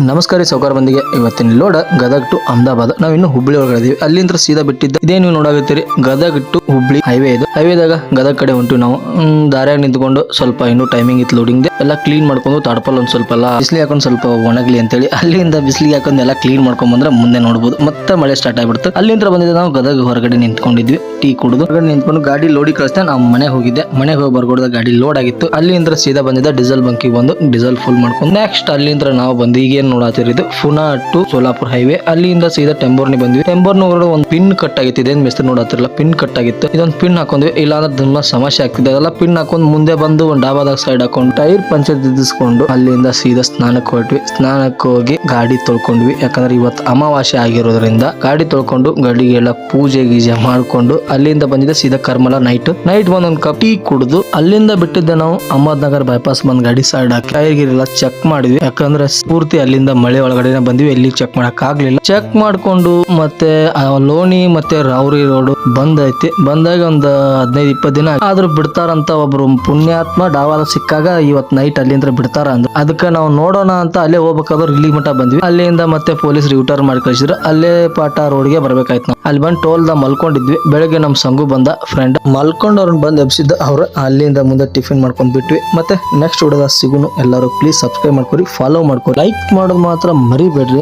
ನಮಸ್ಕಾರ ಸೌಕರ್ ಬಂದಿಗೆ ಇವತ್ತಿನ ಲೋಡ ಗದಗ್ ಟು ಅಹಮದಾಬಾದ್ ನಾವ್ ಇನ್ನು ಹುಬ್ಳಿ ಒಳಗಡೆ ಇದೀವಿ. ಅಲ್ಲಿಂದ ಸೀದಾ ಬಿಟ್ಟಿದ್ದ ಇದೇ ನೀವು ನೋಡಾಕತ್ತೀರಿ ಗದಗ್ ಟು ಹುಬ್ಳಿ ಹೈವೇ ಇದು. ಹೈವೇದಾಗ ಗದಗ್ ಕಡೆ ಹೊಂಟಿವಿ ನಾವು. ದಾರ್ಯಾಗ ನಿಂತ್ಕೊಂಡು ಸ್ವಲ್ಪ ಇನ್ನು ಟೈಮಿಂಗ್ ಇತ್ತು ಲೋಡಿಂಗ್ ಎಲ್ಲ ಕ್ಲೀನ್ ಮಾಡ್ಕೊಂಡು ತಾಡ್ಪಲ್ ಒಂದ್ ಸ್ವಲ್ಪ ಎಲ್ಲ ಬಿಸಿಲಿಗೆ ಹಾಕೊಂಡು ಸ್ವಲ್ಪ ಒಣಗ್ಲಿ ಅಂತೇಳಿ ಅಲ್ಲಿಂದ ಬಿಸಿಲಿಗೆ ಹಾಕೊಂಡು ಎಲ್ಲ ಕ್ಲೀನ್ ಮಾಡ್ಕೊಂಡ್ ಬಂದ್ರೆ ಮುಂದೆ ನೋಡ್ಬೋದು. ಮತ್ತೆ ಮಳೆ ಸ್ಟಾರ್ಟ್ ಆಗ್ಬಿಡ್ತು. ಅಲ್ಲಿಂದ ಬಂದಿದ್ದೆ ನಾವು ಗದಗ್ ಹೊರಗಡೆ ನಿಂತ್ಕೊಂಡಿದ್ವಿ, ಟೀ ಕುಡಿದು ಹೊರಗಡೆ ನಿಂತ್ಕೊಂಡು ಗಾಡಿ ಲೋಡಿ ಕಳಿಸ್ತಾ ನಾವು ಮನೆಗೆ ಹೋಗಿದ್ದೆ. ಮನೆಗೆ ಹೋಗಿ ಬರ್ಗೋಡ್ದ ಗಾಡಿ ಲೋಡ್ ಆಗಿತ್ತು. ಅಲ್ಲಿಂದ ಸೀದಾ ಬಂದಿದ್ದ ಡೀಸೆಲ್ ಬಂಕಿಗೆ ಬಂದು ಡೀಸೆಲ್ ಫುಲ್ ಮಾಡ್ಕೊಂಡು ನೆಕ್ಸ್ಟ್ ಅಲ್ಲಿಂದ ನಾವು ಬಂದು ಈಗ ಏನ್ ನೋಡಾತಿರಿದು ಪುನಾ ಟು ಸೋಲಾಪುರ್ ಹೈವೇ. ಅಲ್ಲಿಂದ ಸೀದಾ ಟೆಂಬೋರ್ನಿ ಬಂದ್ವಿ. ಟೆಂಬೋರ್ನಿ ಹೊರಗಡೆ ಒಂದು ಪಿನ್ ಕಟ್ ಆಗಿತ್ತು. ಇದೇನ್ ಮೆಸ್ತ್ ನೋಡತ್ತಿರಲ್ಲ, ಪಿನ್ ಕಟ್ ಆಗಿತ್ತು. ಇದೊಂದು ಪಿನ್ ಹಾಕೊಂಡ್ವಿ, ಇಲ್ಲಾಂದ್ರೆ ತುಂಬಾ ಸಮಸ್ಯೆ ಆಗ್ತಿದೆ. ಅದೆಲ್ಲ ಪಿನ್ ಹಾಕೊಂಡ್ ಮುಂದೆ ಬಂದು ಒಂದು ಡಾಬಾದಾಗ ಸೈಡ್ ಹಾಕೊಂಡು ಟೈರ್ ಪಂಚರ್ ದಿದ್ದಿಸ್ಕೊಂಡು ಅಲ್ಲಿಂದ ಸೀದಾ ಸ್ನಾನಕ್ಕೆ ಹೊರಟ್ವಿ. ಸ್ನಾನಕ್ಕೆ ಹೋಗಿ ಗಾಡಿ ತೊಳ್ಕೊಂಡ್ವಿ. ಯಾಕಂದ್ರೆ ಇವತ್ತು ಅಮಾವಾಸ್ಯೆ ಆಗಿರೋದ್ರಿಂದ ಗಾಡಿ ತೊಳ್ಕೊಂಡು ಗಾಡಿಗೆಲ್ಲ ಪೂಜೆ ಗೀಜೆ ಮಾಡ್ಕೊಂಡು ಅಲ್ಲಿಂದ ಬಂದಿದ್ದೆ ಸೀದಾ ಕರ್ಮಲ ನೈಟ್ ಬಂದ್ ಒಂದು ಕಪ್ ಟೀ ಕುಡಿದು ಅಲ್ಲಿಂದ ಬಿಟ್ಟಿದ್ದೆ ನಾವು ಅಹಮದ್ನಗರ್ ಬೈಪಾಸ್ ಬಂದ್ ಗಾಡಿ ಸೈಡ್ ಹಾಕಿ ಟೈರ್ ಗಿರೆಲ್ಲ ಚೆಕ್ ಮಾಡಿದ್ವಿ. ಯಾಕಂದ್ರೆ ಪೂರ್ತಿ ಅಲ್ಲಿಂದ ಮಳೆ ಒಳಗಡೆ ಬಂದ್ವಿ, ಎಲ್ಲಿ ಚೆಕ್ ಮಾಡಕ್ ಆಗ್ಲಿಲ್ಲ. ಚೆಕ್ ಮಾಡ್ಕೊಂಡು ಮತ್ತೆ ಲೋಣಿ ಮತ್ತೆ ರಾವ್ರಿ ರೋಡ್ ಬಂದ್ ಐತಿ. ಬಂದಾಗ ಒಂದು 15-20 ದಿನ ಆದ್ರೂ ಬಿಡ್ತಾರಂತ ಒಬ್ರು ಪುಣ್ಯಾತ್ಮ ಡಾವಾದ ಸಿಕ್ಕಾಗ ಇವತ್ ನೈಟ್ ಅಲ್ಲಿಂದ ಬಿಡ್ತಾರ ಅಂದ್ರು. ಅದಕ್ಕೆ ನಾವು ನೋಡೋಣ ಅಂತ ಅಲ್ಲೇ ಹೋಗ್ಬೇಕಾದ್ರೆ ಇಲ್ಲಿ ಮಠ ಬಂದ್ವಿ. ಅಲ್ಲಿಂದ ಮತ್ತೆ ಪೊಲೀಸ್ ರಿಟರ್ನ್ ಮಾಡಿ ಕಳಿಸಿದ್ರು. ಅಲ್ಲೇ ಪಾಟ ರೋಡ್ಗೆ ಬರ್ಬೇಕಾಯ್ತು. ನಾವು ಅಲ್ಲಿ ಬಂದು ಟೋಲ್ದ ಮಲ್ಕೊಂಡಿದ್ವಿ. ಬೆಳಗ್ಗೆ ನಮ್ ಸಂಗು ಬಂದ ಫ್ರೆಂಡ್ ಮಲ್ಕೊಂಡು ಅವ್ರನ್ನ ಬಂದ್ ಎಬ್ಸಿದ್ದ. ಅವ್ರ ಅಲ್ಲಿಂದ ಮುಂದೆ ಟಿಫಿನ್ ಮಾಡ್ಕೊಂಡ್ ಬಿಟ್ವಿ. ಮತ್ತೆ ನೆಕ್ಸ್ಟ್ ವಿಡಿಯೋದ ಸಿಗುನು. ಎಲ್ಲರೂ ಪ್ಲೀಸ್ ಸಬ್ಸ್ಕ್ರೈಬ್ ಮಾಡ್ಕೊರಿ, ಫಾಲೋ ಮಾಡ್ಕೊರಿ, ಲೈಕ್ ಮಾಡೋದು ಮಾತ್ರ ಮರಿಬೇಡ್ರಿ.